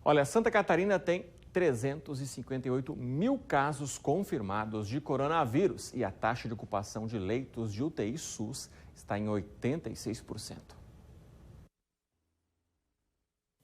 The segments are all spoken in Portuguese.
Olha, Santa Catarina tem 358 mil casos confirmados de coronavírus e a taxa de ocupação de leitos de UTI SUS está em 86%.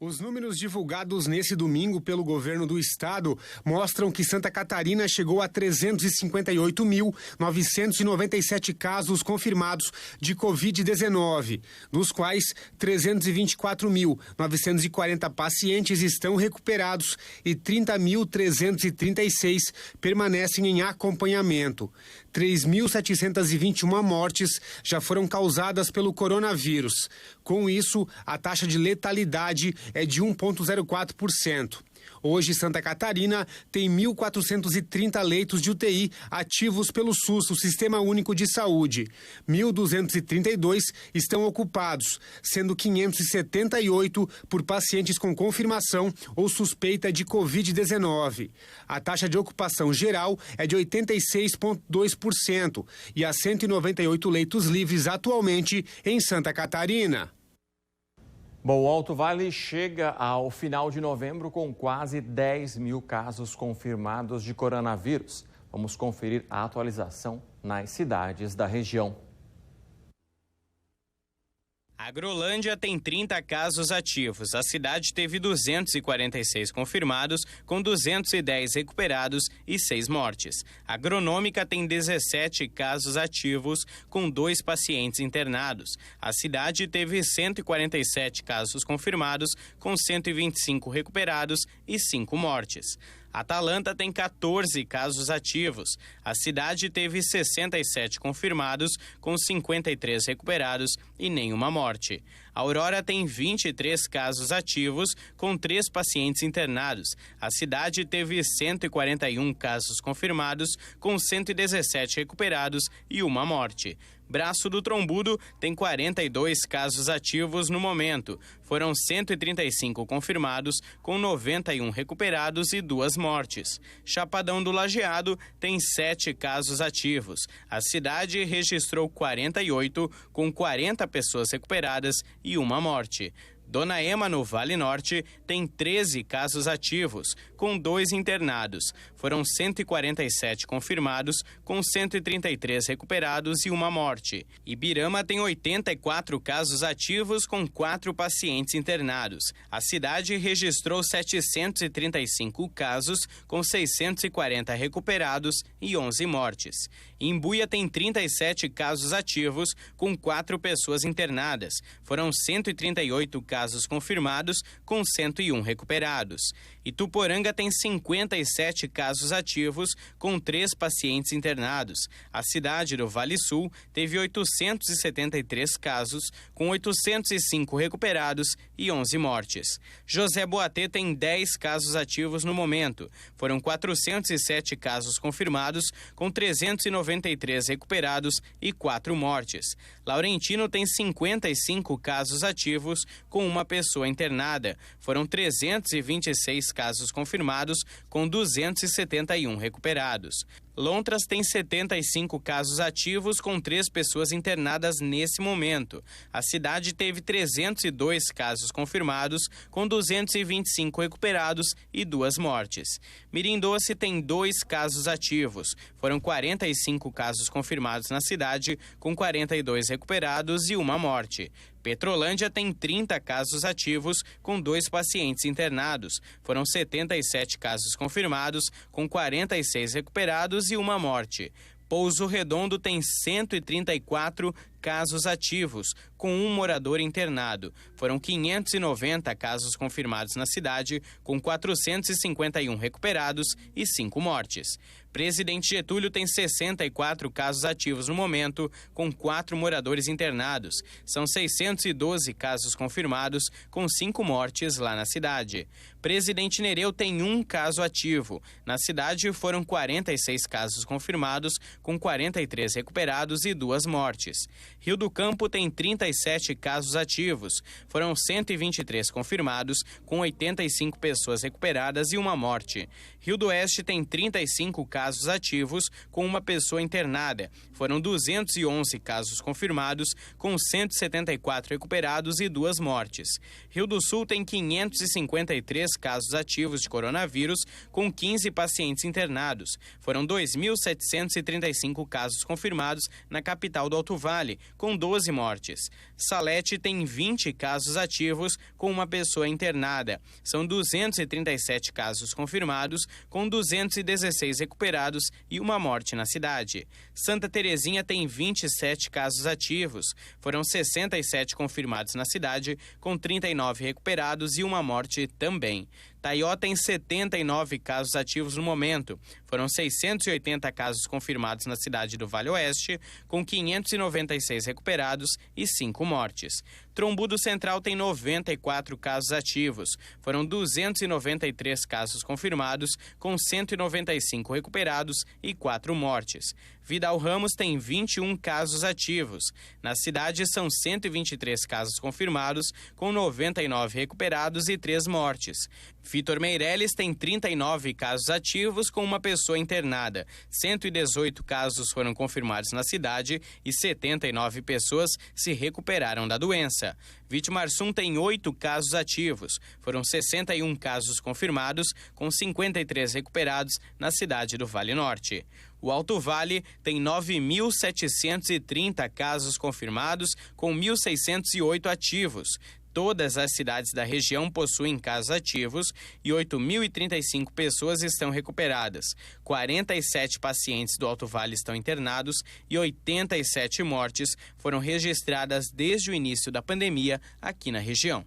Os números divulgados nesse domingo pelo governo do estado mostram que Santa Catarina chegou a 358.997 casos confirmados de Covid-19, dos quais 324.940 pacientes estão recuperados e 30.336 permanecem em acompanhamento. 3.721 mortes já foram causadas pelo coronavírus. Com isso, a taxa de letalidade é de 1,04%. Hoje, Santa Catarina tem 1.430 leitos de UTI ativos pelo SUS, o Sistema Único de Saúde. 1.232 estão ocupados, sendo 578 por pacientes com confirmação ou suspeita de Covid-19. A taxa de ocupação geral é de 86,2% e há 198 leitos livres atualmente em Santa Catarina. Bom, o Alto Vale chega ao final de novembro com quase 10 mil casos confirmados de coronavírus. Vamos conferir a atualização nas cidades da região. Agrolândia tem 30 casos ativos. A cidade teve 246 confirmados, com 210 recuperados e 6 mortes. Agronômica tem 17 casos ativos, com 2 pacientes internados. A cidade teve 147 casos confirmados, com 125 recuperados e 5 mortes. Atalanta tem 14 casos ativos. A cidade teve 67 confirmados, com 53 recuperados e nenhuma morte. Aurora tem 23 casos ativos, com 3 pacientes internados. A cidade teve 141 casos confirmados, com 117 recuperados e uma morte. Braço do Trombudo tem 42 casos ativos no momento. Foram 135 confirmados, com 91 recuperados e 2 mortes. Chapadão do Lajeado tem 7 casos ativos. A cidade registrou 48, com 40 pessoas recuperadas e uma morte. Dona Ema, no Vale Norte, tem 13 casos ativos, com 2 internados. Foram 147 confirmados, com 133 recuperados e uma morte. Ibirama tem 84 casos ativos, com 4 pacientes internados. A cidade registrou 735 casos, com 640 recuperados e 11 mortes. Imbuia tem 37 casos ativos, com 4 pessoas internadas. Foram 138 casos confirmados, com 101 recuperados. Ituporanga tem 57 casos ativos, com 3 pacientes internados. A cidade do Vale Sul teve 873 casos, com 805 recuperados e 11 mortes. José Boatê tem 10 casos ativos no momento. Foram 407 casos confirmados, com 393 recuperados e 4 mortes. Laurentino tem 55 casos ativos, com uma pessoa internada. Foram 326 casos confirmados, com 271 recuperados. Lontras tem 75 casos ativos, com 3 pessoas internadas nesse momento. A cidade teve 302 casos confirmados, com 225 recuperados e 2 mortes. Mirim Doce tem 2 casos ativos. Foram 45 casos confirmados na cidade, com 42 recuperados e uma morte. Petrolândia tem 30 casos ativos, com 2 pacientes internados. Foram 77 casos confirmados, com 46 recuperados e uma morte. Pouso Redondo tem 134 casos ativos, com 1 morador internado. Foram 590 casos confirmados na cidade, com 451 recuperados e 5 mortes. Presidente Getúlio tem 64 casos ativos no momento, com 4 moradores internados. São 612 casos confirmados, com 5 mortes lá na cidade. Presidente Nereu tem 1 caso ativo. Na cidade foram 46 casos confirmados, com 43 recuperados e 2 mortes. Rio do Campo tem 37 casos ativos. Foram 123 confirmados, com 85 pessoas recuperadas e uma morte. Rio do Oeste tem 35 casos ativos, com uma pessoa internada. Foram 211 casos confirmados, com 174 recuperados e 2 mortes. Rio do Sul tem 553 casos ativos de coronavírus, com 15 pacientes internados. Foram 2.735 casos confirmados na capital do Alto Vale, com 12 mortes. Salete tem 20 casos ativos, com uma pessoa internada. São 237 casos confirmados, com 216 recuperados e uma morte na cidade. Santa Terezinha tem 27 casos ativos. Foram 67 confirmados na cidade, com 39 recuperados e uma morte também. Taió tem 79 casos ativos no momento. Foram 680 casos confirmados na cidade do Vale Oeste, com 596 recuperados e 5 mortes. Trombudo Central tem 94 casos ativos. Foram 293 casos confirmados, com 195 recuperados e 4 mortes. Vidal Ramos tem 21 casos ativos. Na cidade são 123 casos confirmados, com 99 recuperados e 3 mortes. Vitor Meireles tem 39 casos ativos, com uma pessoa internada. 118 casos foram confirmados na cidade e 79 pessoas se recuperaram da doença. Vitimarsum tem 8 casos ativos. Foram 61 casos confirmados, com 53 recuperados na cidade do Vale Norte. O Alto Vale tem 9.730 casos confirmados, com 1.608 ativos. Todas as cidades da região possuem casos ativos e 8.035 pessoas estão recuperadas. 47 pacientes do Alto Vale estão internados e 87 mortes foram registradas desde o início da pandemia aqui na região.